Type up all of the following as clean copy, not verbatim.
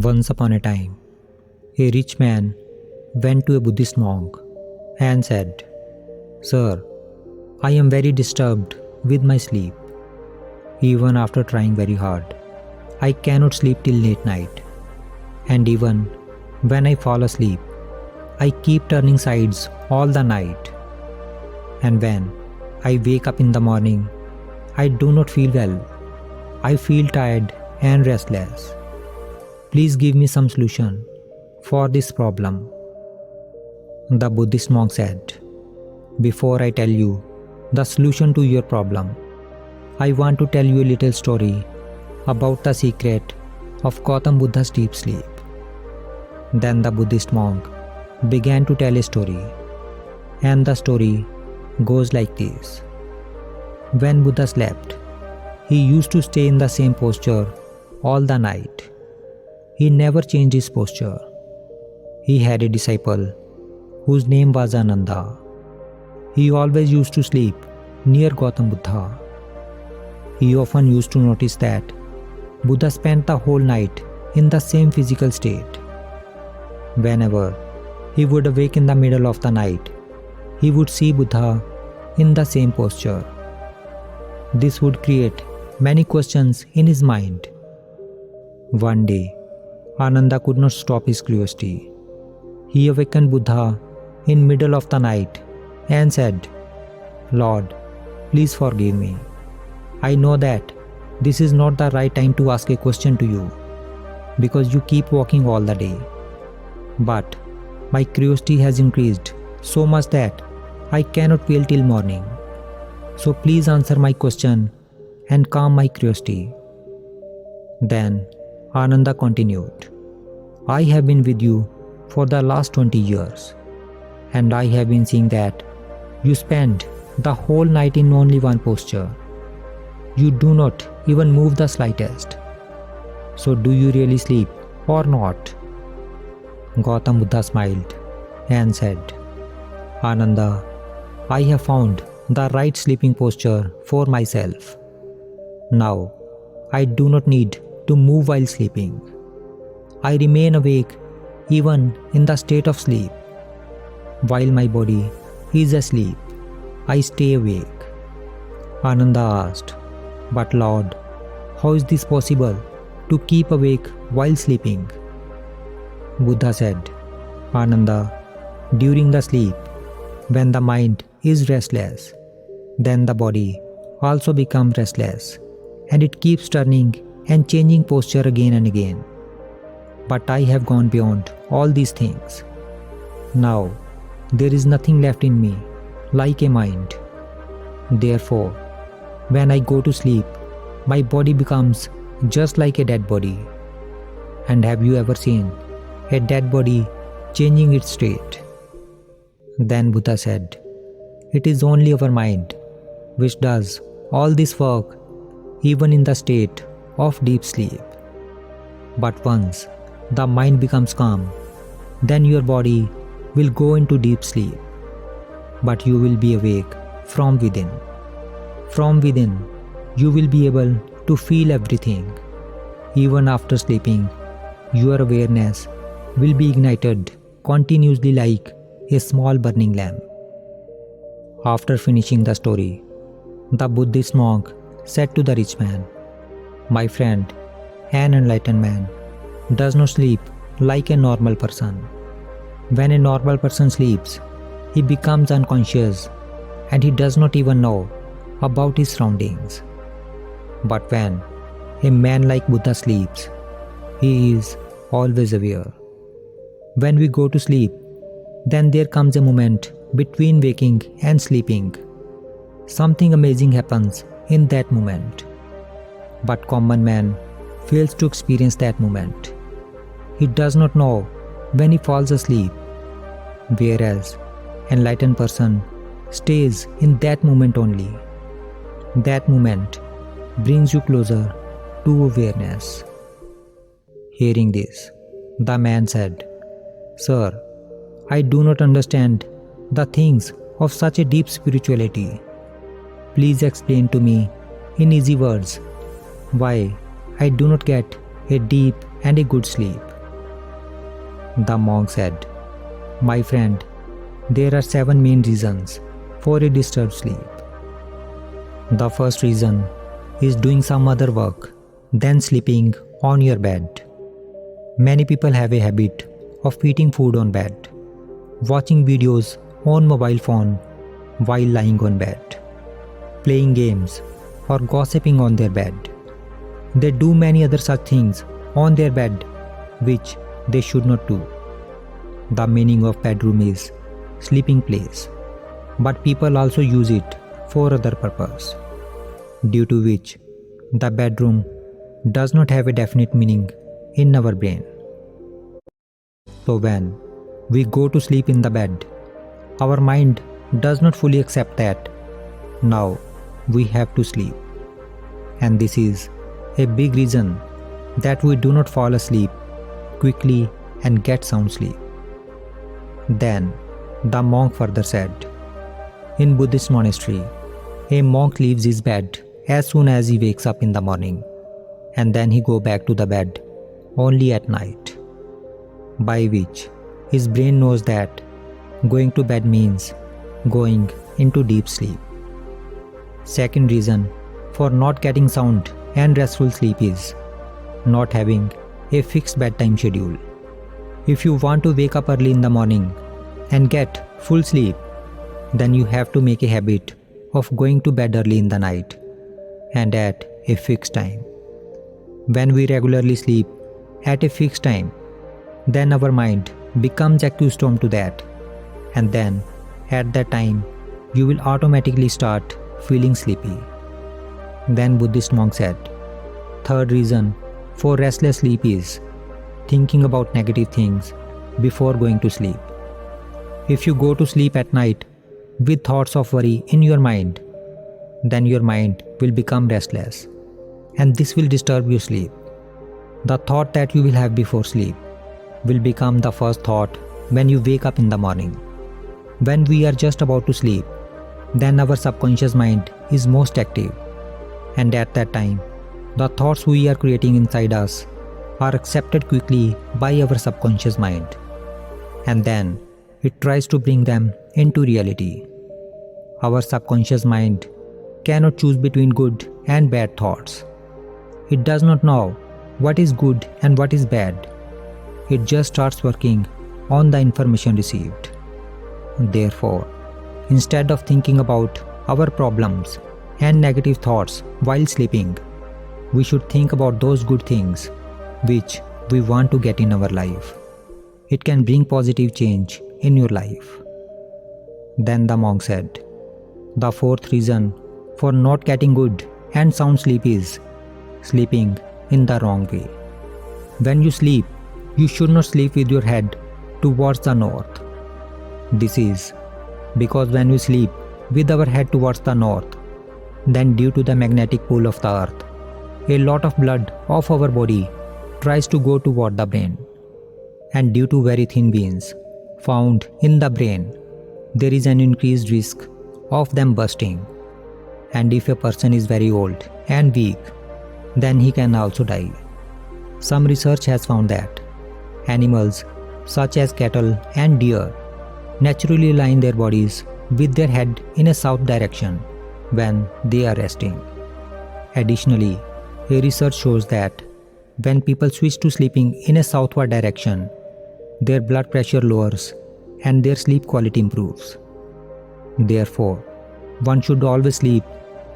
Once upon a time, a rich man went to a Buddhist monk and said, "Sir, I am very disturbed with my sleep. Even after trying very hard, I cannot sleep till late night. And even when I fall asleep, I keep turning sides all the night. And when I wake up in the morning, I do not feel well. I feel tired and restless. Please give me some solution for this problem." The Buddhist monk said, "Before I tell you the solution to your problem, I want to tell you a little story about the secret of Gautam Buddha's deep sleep." Then the Buddhist monk began to tell a story, and the story goes like this. When Buddha slept, he used to stay in the same posture all the night. He never changed his posture. He had a disciple whose name was Ananda. He always used to sleep near Gautam Buddha. He often used to notice that Buddha spent the whole night in the same physical state. Whenever he would awake in the middle of the night, he would see Buddha in the same posture. This would create many questions in his mind. One day, Ananda could not stop his curiosity. He awakened Buddha in middle of the night and said, "Lord, please forgive me. I know that this is not the right time to ask a question to you because you keep walking all the day. But my curiosity has increased so much that I cannot wait till morning. So please answer my question and calm my curiosity." Then Ananda continued, "I have been with you for the last 20 years, and I have been seeing that you spend the whole night in only one posture. You do not even move the slightest. So do you really sleep or not?" Gautam Buddha smiled and said, "Ananda, I have found the right sleeping posture for myself. Now, I do not need to move while sleeping. I remain awake even in the state of sleep. While my body is asleep, I stay awake." Ananda asked, "But Lord, how is this possible to keep awake while sleeping?" Buddha said, "Ananda, during the sleep, when the mind is restless, then the body also becomes restless, and it keeps turning and changing posture again and again. But I have gone beyond all these things. Now, there is nothing left in me like a mind. Therefore, when I go to sleep, my body becomes just like a dead body. And have you ever seen a dead body changing its state?" Then Buddha said, "It is only our mind which does all this work even in the state of deep sleep. But once the mind becomes calm, then your body will go into deep sleep, but you will be awake from within. From within, you will be able to feel everything. Even after sleeping, your awareness will be ignited continuously like a small burning lamp." After finishing the story, the Buddhist monk said to the rich man, "My friend, an enlightened man does not sleep like a normal person. When a normal person sleeps, he becomes unconscious and he does not even know about his surroundings. But when a man like Buddha sleeps, he is always aware. When we go to sleep, then there comes a moment between waking and sleeping. Something amazing happens in that moment. But common man fails to experience that moment. He does not know when he falls asleep, whereas enlightened person stays in that moment only. That moment brings you closer to awareness." Hearing this, the man said, "Sir, I do not understand the things of such a deep spirituality. Please explain to me in easy words why I do not get a deep and a good sleep? The monk said, My friend, there are 7 main reasons for a disturbed sleep. The first reason is doing some other work than sleeping on your bed. Many people have a habit of eating food on bed, watching videos on mobile phone while lying on bed, playing games or gossiping on their bed. They do many other such things on their bed which they should not do. The meaning of bedroom is sleeping place, but people also use it for other purpose, due to which the bedroom does not have a definite meaning in our brain. So when we go to sleep in the bed, our mind does not fully accept that now we have to sleep. And this is a big reason that we do not fall asleep quickly and get sound sleep. Then the monk further said, in Buddhist monastery, a monk leaves his bed as soon as he wakes up in the morning, and then he go back to the bed only at night, by which his brain knows that going to bed means going into deep sleep. Second reason for not getting sound and restful sleep is not having a fixed bedtime schedule. If you want to wake up early in the morning and get full sleep, then you have to make a habit of going to bed early in the night and at a fixed time. When we regularly sleep at a fixed time, then our mind becomes accustomed to that, and then at that time you will automatically start feeling sleepy. Then Buddhist monk said, third reason for restless sleep is thinking about negative things before going to sleep. If you go to sleep at night with thoughts of worry in your mind, then your mind will become restless, and this will disturb your sleep. The thought that you will have before sleep will become the first thought when you wake up in the morning. When we are just about to sleep, then our subconscious mind is most active, and at that time, the thoughts we are creating inside us are accepted quickly by our subconscious mind, and then it tries to bring them into reality. Our subconscious mind cannot choose between good and bad thoughts. It does not know what is good and what is bad. It just starts working on the information received. Therefore, instead of thinking about our problems and negative thoughts while sleeping, we should think about those good things which we want to get in our life. It can bring positive change in your life. Then the monk said, the fourth reason for not getting good and sound sleep is sleeping in the wrong way. When you sleep, you should not sleep with your head towards the north. This is because when we sleep with our head towards the north, then due to the magnetic pull of the earth, a lot of blood of our body tries to go toward the brain. And due to very thin veins found in the brain, there is an increased risk of them bursting. And if a person is very old and weak, then he can also die. Some research has found that animals such as cattle and deer naturally line their bodies with their head in a south direction when they are resting. Additionally, a research shows that when people switch to sleeping in a southward direction, their blood pressure lowers and their sleep quality improves. Therefore, one should always sleep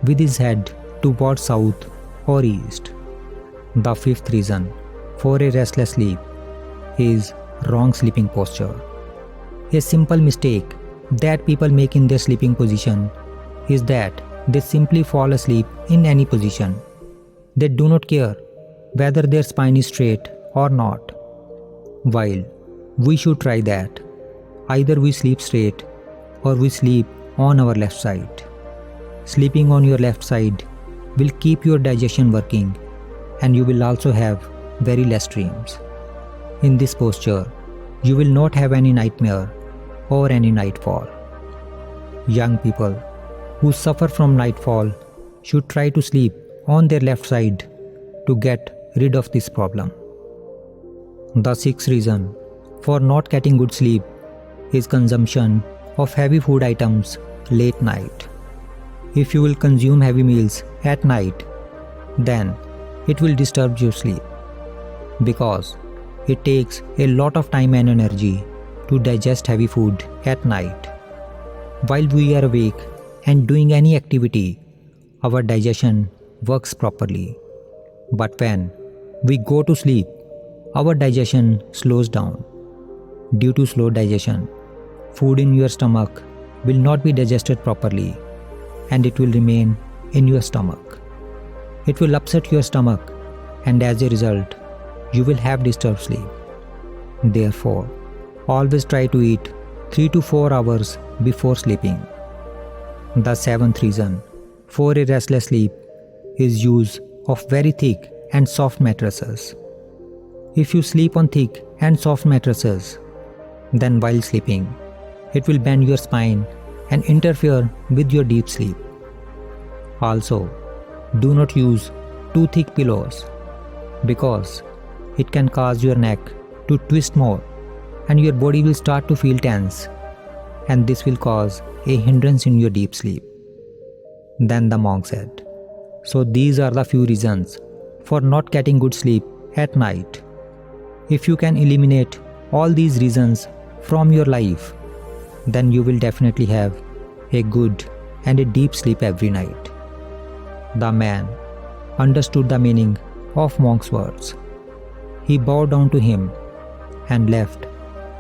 with his head towards south or east. The fifth reason for a restless sleep is wrong sleeping posture. A simple mistake that people make in their sleeping position is that they simply fall asleep in any position. They do not care whether their spine is straight or not. While we should try that. Either we sleep straight or we sleep on our left side. Sleeping on your left side will keep your digestion working, and you will also have very less dreams. In this posture, you will not have any nightmare or any nightfall. Young people who suffer from nightfall should try to sleep on their left side to get rid of this problem. The sixth reason for not getting good sleep is consumption of heavy food items late night. If you will consume heavy meals at night, then it will disturb your sleep because it takes a lot of time and energy to digest heavy food at night. While we are awake and doing any activity, our digestion works properly. But when we go to sleep, our digestion slows down. Due to slow digestion, food in your stomach will not be digested properly and it will remain in your stomach. It will upset your stomach and as a result, you will have disturbed sleep. Therefore, always try to eat 3 to 4 hours before sleeping. The seventh reason for a restless sleep is use of very thick and soft mattresses. If you sleep on thick and soft mattresses, then while sleeping, it will bend your spine and interfere with your deep sleep. Also, do not use too thick pillows because it can cause your neck to twist more and your body will start to feel tense and this will cause a hindrance in your deep sleep. Then the monk said, so these are the few reasons for not getting good sleep at night. If you can eliminate all these reasons from your life, then you will definitely have a good and a deep sleep every night. The man understood the meaning of monk's words. He bowed down to him and left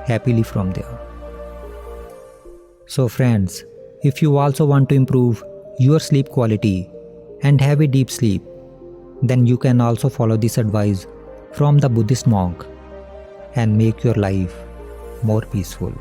happily from there. So friends, if you also want to improve your sleep quality and have a deep sleep, then you can also follow this advice from the Buddhist monk and make your life more peaceful.